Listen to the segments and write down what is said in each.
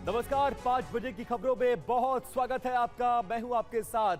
नमस्कार, 5 बजे की खबरों में बहुत स्वागत है आपका। मैं हूं आपके साथ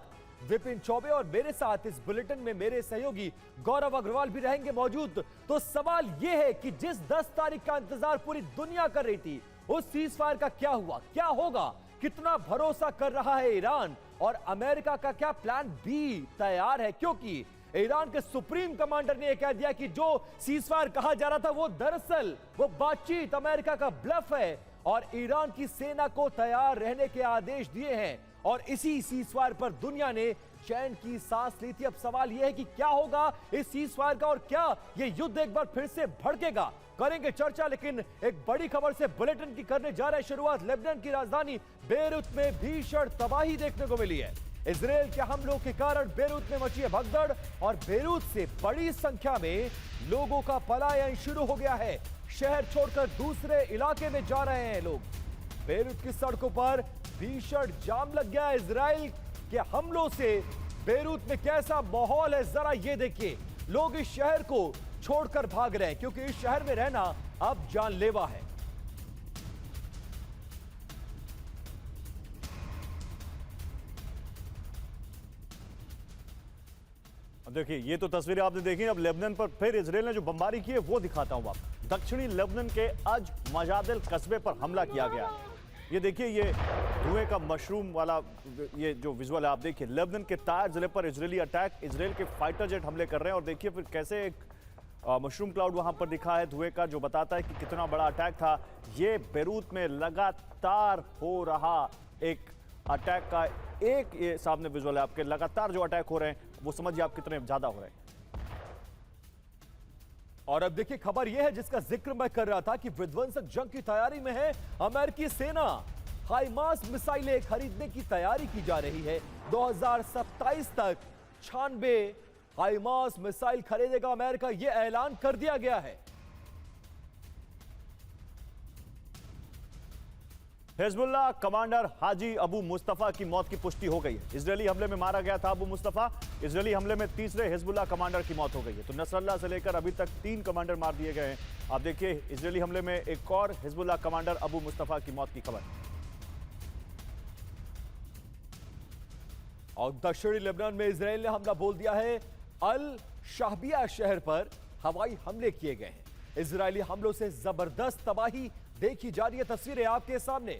विपिन चौबे और मेरे साथ इस बुलेटिन में मेरे सहयोगी गौरव अग्रवाल भी रहेंगे मौजूद। तो सवाल यह है कि जिस 10 तारीख का इंतजार पूरी दुनिया कर रही थी, उस सीज फायर का क्या हुआ, क्या होगा, कितना भरोसा कर रहा है ईरान और अमेरिका का क्या प्लान बी तैयार है? क्योंकि ईरान के सुप्रीम कमांडर ने यह कह दिया कि जो सीज फायर कहा जा रहा था वो दरअसल वो बातचीत अमेरिका का ब्लफ है और ईरान की सेना को तैयार रहने के आदेश दिए हैं और इसी सीजफायर पर दुनिया ने चैन की सांस ली थी। अब सवाल यह है कि क्या होगा इस सीजफायर का और क्या यह युद्ध एक बार फिर से भड़केगा? करेंगे चर्चा, लेकिन एक बड़ी खबर से बुलेटिन की करने जा रहे हैं शुरुआत। लेबनान की राजधानी बेरूत में भीषण तबाही देखने को मिली है। इजरायल के हमलों के कारण बेरूत में मची है भगदड़ और बेरूत से बड़ी संख्या में लोगों का पलायन शुरू हो गया है। शहर छोड़कर दूसरे इलाके में जा रहे हैं लोग। बेरूत की सड़कों पर भीषण जाम लग गया। इजराइल के हमलों से बेरूत में कैसा माहौल है, जरा ये देखिए। लोग इस शहर को छोड़कर भाग रहे हैं क्योंकि इस शहर में रहना अब जानलेवा है। देखिए, ये तो तस्वीरें आपने देखी। अब लेबनान पर फिर इजरायल ने जो बमबारी की है वो दिखाता हूं आपको। दक्षिणी लेबनान के अज मजादिल कस्बे पर हमला किया गया है। ये देखिए, ये धुएं का मशरूम वाला ये जो विजुअल है आप देखिए। लेबनान के तार जिले पर इजरायली अटैक, इजरायल के फाइटर जेट हमले कर रहे हैं और देखिए फिर कैसे एक मशरूम क्लाउड वहां पर दिखा है धुएं का, जो बताता है कि कितना बड़ा अटैक था। ये बेरूत में लगातार हो रहा एक अटैक का एक ये सामने विजुअल है आपके। लगातार जो अटैक हो रहे हैं वो समझिए आप कितने ज्यादा हो रहे हैं। और अब देखिए, खबर यह है जिसका जिक्र मैं कर रहा था कि विध्वंसक जंग की तैयारी में है अमेरिकी सेना। हाइमार्स मिसाइलें खरीदने की तैयारी की जा रही है। 2027 तक 96 हाइमार्स मिसाइल खरीदेगा अमेरिका, यह ऐलान कर दिया गया है। हिजबुल्लाह कमांडर हाजी अबू मुस्तफा की मौत की पुष्टि हो गई है। इजरायली हमले में मारा गया था अबू मुस्तफा। इजरायली हमले में तीसरे हिजबुल्लाह कमांडर की मौत हो गई है। तो नसरल्लाह से लेकर अभी तक 3 कमांडर मार दिए गए हैं। आप देखिए, इजरायली हमले में एक और हिजबुल्लाह कमांडर अबू मुस्तफा की मौत की खबर। और दक्षिणी लेबनान में इजरायल ने हमला बोल दिया है। अल शाहबिया शहर पर हवाई हमले किए गए हैं। इजरायली हमलों से जबरदस्त तबाही देखी जा रही है। तस्वीरें आपके सामने।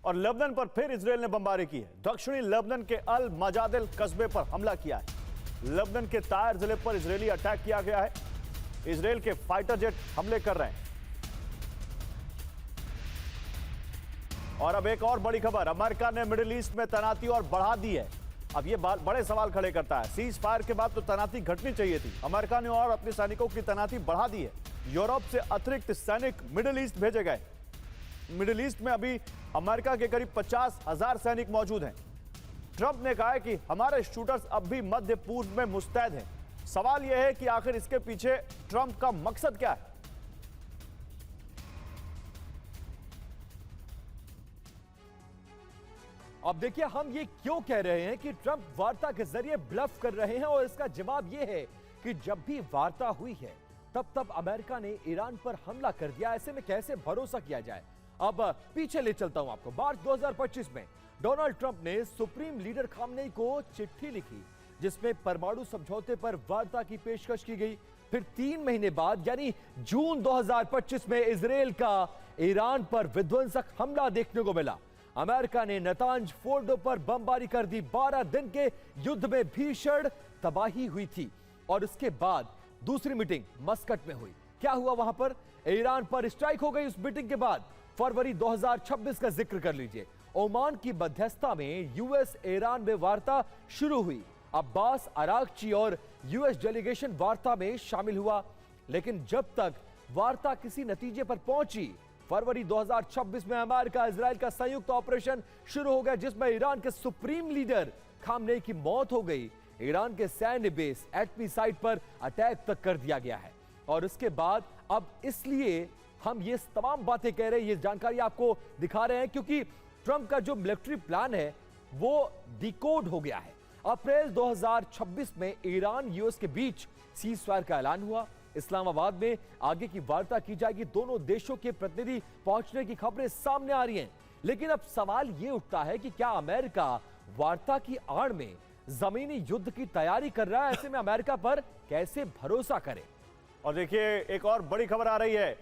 और लेबनान पर फिर इजरायल ने बमबारी की है। दक्षिणी लेबनान के अल मजादिल कस्बे पर हमला किया है। लेबनान के तायर जिले पर इजरायली अटैक किया गया है। इजरायल के फाइटर जेट हमले कर रहे हैं। और अब एक और बड़ी खबर, अमेरिका ने मिडिल ईस्ट में तैनाती और बढ़ा दी है। अब ये बड़े सवाल खड़े करता है। सीज फायर के बाद तो तैनाती घटनी चाहिए थी। अमेरिका ने और अपने सैनिकों की तैनाती बढ़ा दी है। यूरोप से अतिरिक्त सैनिक मिडिल ईस्ट भेजे गए। मिडिल ईस्ट में अभी अमेरिका के करीब 50,000 सैनिक मौजूद हैं। ट्रंप ने कहा है कि हमारे शूटर्स अब भी मध्य पूर्व में मुस्तैद हैं। सवाल यह है कि आखिर इसके पीछे ट्रंप का मकसद क्या है? अब देखिए, हम ये क्यों कह रहे हैं कि ट्रंप वार्ता के जरिए ब्लफ कर रहे हैं, और इसका जवाब यह है कि जब भी वार्ता हुई है तब अमेरिका ने ईरान पर हमला कर दिया। ऐसे में कैसे भरोसा किया जाए? अब पीछे ले चलता हूं आपको। मार्च 2025 में डोनाल्ड ट्रंप ने सुप्रीम लीडर खामनेई को चिट्ठी लिखी जिसमें परमाणु समझौते पर वार्ता की पेशकश की गई। फिर 3 महीने बाद यानी जून 2025 में इजरायल का ईरान पर विध्वंसक हमला देखने को मिला। अमेरिका ने नतांज फोर्डो पर बमबारी कर दी। 12 दिन के युद्ध में भीषण तबाही हुई थी और उसके बाद दूसरी मीटिंग मस्कट में हुई। क्या हुआ वहां पर? ईरान पर स्ट्राइक हो गई। उस मीटिंग के बाद फरवरी 2026 का जिक्र कर लीजिए। ओमान की मध्यस्थता में यूएस ईरान में वार्ता शुरू हुई। अब्बास अरागची और यूएस डेलीगेशन वार्ता में शामिल हुआ, लेकिन जब तक वार्ता किसी नतीजे पर पहुंची, फरवरी 2026 में अमेरिका इजराइल का संयुक्त ऑपरेशन शुरू हो गया जिसमें ईरान के सुप्रीम लीडर खामनेई की मौत हो गई। ईरान के सैन्य बेस एटमी साइट पर अटैक तक कर दिया गया है। और उसके बाद अब इसलिए हम ये तमाम बातें कह रहे हैं, ये जानकारी आपको दिखा रहे हैं क्योंकि ट्रंप का जो मिलिट्री प्लान है वो डिकोड हो गया है। अप्रैल 2026 में ईरान यूएस के बीच सीज फायर का ऐलान हुआ। इस्लामाबाद में आगे की वार्ता की जाएगी। दोनों देशों के प्रतिनिधि पहुंचने की खबरें सामने आ रही हैं। लेकिन अब सवाल यह उठता है कि क्या अमेरिका वार्ता की आड़ में जमीनी युद्ध की तैयारी कर रहा है? ऐसे में अमेरिका पर कैसे भरोसा करें? और देखिए एक और बड़ी खबर आ रही है,